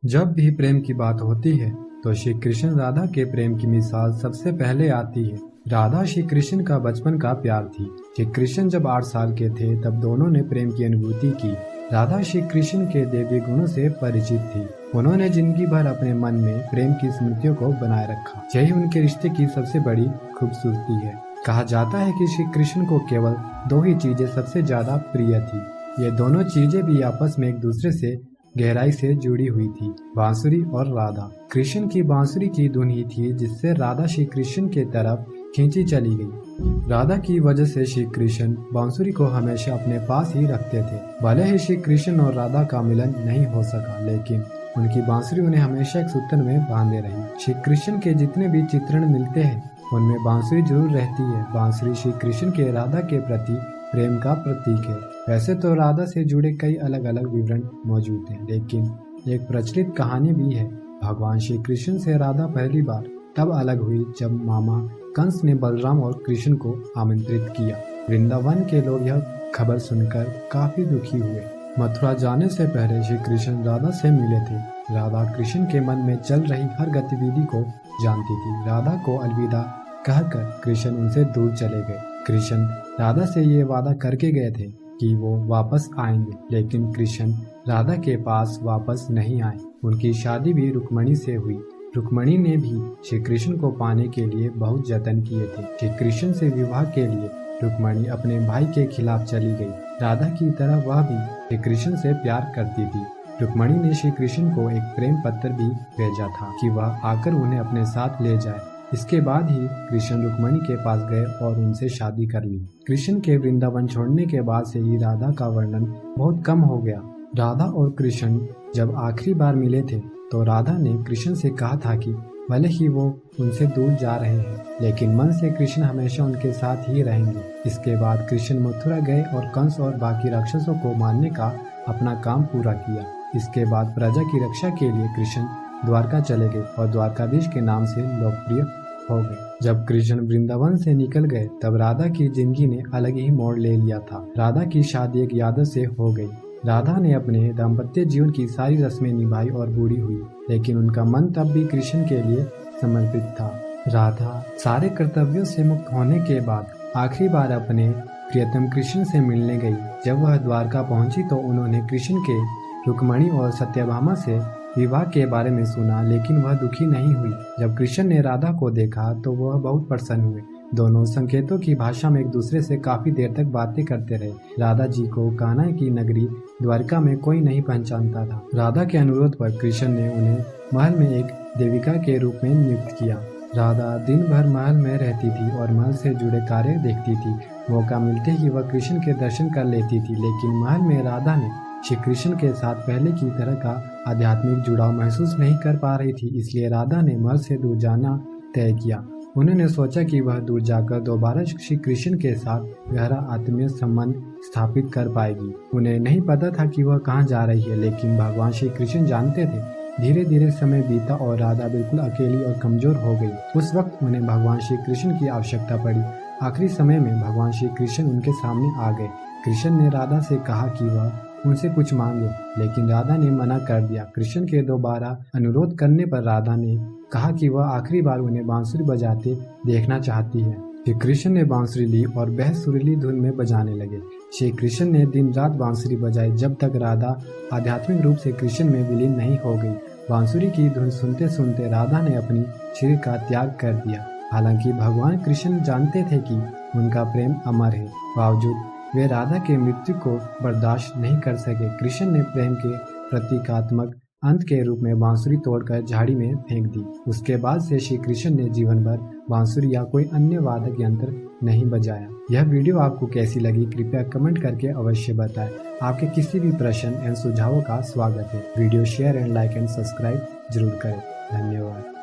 जब भी प्रेम की बात होती है तो श्री कृष्ण राधा के प्रेम की मिसाल सबसे पहले आती है। राधा श्री कृष्ण का बचपन का प्यार थी। श्री कृष्ण जब 8 साल के थे तब दोनों ने प्रेम की अनुभूति की। राधा श्री कृष्ण के देवी गुणों से परिचित थी। उन्होंने जिंदगी भर अपने मन में प्रेम की स्मृतियों को बनाए रखा। यही उनके रिश्ते की सबसे बड़ी खूबसूरती है। कहा जाता है कि श्री कृष्ण को केवल 2 ही चीजें सबसे ज्यादा प्रिय थी। ये दोनों चीजें भी आपस में एक दूसरे से गहराई से जुड़ी हुई थी, बांसुरी और राधा। कृष्ण की बांसुरी की धुन ही थी जिससे राधा श्री कृष्ण के तरफ खींची चली गई। राधा की वजह से श्री कृष्ण बांसुरी को हमेशा अपने पास ही रखते थे। भले ही श्री कृष्ण और राधा का मिलन नहीं हो सका, लेकिन उनकी बांसुरी उन्हें हमेशा एक सूत्र में बांधे रही। श्री कृष्ण के जितने भी चित्रण मिलते हैं उनमें बांसुरी जरूर रहती है। बांसुरी श्री कृष्ण के राधा के प्रति प्रेम का प्रतीक है। वैसे तो राधा से जुड़े कई अलग अलग विवरण मौजूद हैं, लेकिन एक प्रचलित कहानी भी है। भगवान श्री कृष्ण से राधा पहली बार तब अलग हुई जब मामा कंस ने बलराम और कृष्ण को आमंत्रित किया। वृंदावन के लोग यह खबर सुनकर काफी दुखी हुए। मथुरा जाने से पहले श्री कृष्ण राधा से मिले थे। राधा कृष्ण के मन में चल रही हर गतिविधि को जानती थी। राधा को अलविदा कहकर कृष्ण उनसे दूर चले गए। कृष्ण राधा से ये वादा करके गए थे कि वो वापस आएंगे, लेकिन कृष्ण राधा के पास वापस नहीं आए। उनकी शादी भी रुक्मणी से हुई। रुक्मणी ने भी श्री कृष्ण को पाने के लिए बहुत जतन किए थे। श्री कृष्ण से विवाह के लिए रुक्मणी अपने भाई के खिलाफ चली गई। राधा की तरह वह भी श्री कृष्ण से प्यार करती थी। रुक्मणी ने श्री कृष्ण को एक प्रेम पत्र भी भेजा था कि वह आकर उन्हें अपने साथ ले जाए। इसके बाद ही कृष्ण रुक्मणी के पास गए और उनसे शादी कर ली। कृष्ण के वृंदावन छोड़ने के बाद से ही राधा का वर्णन बहुत कम हो गया। राधा और कृष्ण जब आखिरी बार मिले थे तो राधा ने कृष्ण से कहा था कि भले ही वो उनसे दूर जा रहे हैं, लेकिन मन से कृष्ण हमेशा उनके साथ ही रहेंगे। इसके बाद कृष्ण मथुरा गए और कंस और बाकी राक्षसों को मारने का अपना काम पूरा किया। इसके बाद प्रजा की रक्षा के लिए कृष्ण द्वारका चले गए और द्वारकाधीश के नाम से लोकप्रिय हो गए। जब कृष्ण वृंदावन से निकल गए तब राधा की जिंदगी ने अलग ही मोड़ ले लिया था। राधा की शादी एक यादव से हो गई। राधा ने अपने दाम्पत्य जीवन की सारी रस्में निभाई और बूढ़ी हुई, लेकिन उनका मन तब भी कृष्ण के लिए समर्पित था। राधा सारे कर्तव्यों से मुक्त होने के बाद आखिरी बार अपने प्रियतम कृष्ण से मिलने गई। जब वह द्वारका पहुंची तो उन्होंने कृष्ण के रुक्मणी और सत्यभामा से विवाह के बारे में सुना, लेकिन वह दुखी नहीं हुई। जब कृष्ण ने राधा को देखा तो वह बहुत प्रसन्न हुए। दोनों संकेतों की भाषा में एक दूसरे से काफी देर तक बातें करते रहे। राधा जी को कान्हा की नगरी द्वारका में कोई नहीं पहचानता था। राधा के अनुरोध पर कृष्ण ने उन्हें महल में एक देविका के रूप में नियुक्त किया। राधा दिन भर महल में रहती थी और महल से जुड़े कार्य देखती थी। मौका मिलते ही वह कृष्ण के दर्शन कर लेती थी, लेकिन महल में राधा ने श्री कृष्ण के साथ पहले की तरह का आध्यात्मिक जुड़ाव महसूस नहीं कर पा रही थी। इसलिए राधा ने महल से दूर जाना तय किया। उन्होंने सोचा कि वह दूर जाकर दोबारा श्री कृष्ण के साथ गहरा आत्मीय संबंध स्थापित कर पाएगी। उन्हें नहीं पता था कि वह कहाँ जा रही है, लेकिन भगवान श्री कृष्ण जानते थे। धीरे धीरे समय बीता और राधा बिल्कुल अकेली और कमजोर हो गई। उस वक्त उन्हें भगवान श्री कृष्ण की आवश्यकता पड़ी। आखिरी समय में भगवान श्री कृष्ण उनके सामने आ गए। कृष्ण ने राधा से कहा कि वह उनसे कुछ मांगे, लेकिन राधा ने मना कर दिया। कृष्ण के दोबारा अनुरोध करने पर राधा ने कहा कि वह आखिरी बार उन्हें बांसुरी बजाते देखना चाहती है। श्री कृष्ण ने बांसुरी ली और बेहद सुरीली धुन में बजाने लगे। श्री कृष्ण ने दिन रात बांसुरी बजाई जब तक राधा आध्यात्मिक रूप से कृष्ण में विलीन नहीं हो गई। बांसुरी की धुन सुनते सुनते राधा ने अपनी शरीर का त्याग कर दिया। हालांकि भगवान कृष्ण जानते थे कि उनका प्रेम अमर है, बावजूद वे राधा के मृत्यु को बर्दाश्त नहीं कर सके। कृष्ण ने प्रेम के प्रतीकात्मक अंत के रूप में बांसुरी तोड़कर झाड़ी में फेंक दी। उसके बाद से श्री कृष्ण ने जीवन भर बांसुरी या कोई अन्य वादक यंत्र नहीं बजाया। यह वीडियो आपको कैसी लगी कृपया कमेंट करके अवश्य बताएं। आपके किसी भी प्रश्न एवं सुझावों का स्वागत है। Video share and like and subscribe जरूर करें। धन्यवाद।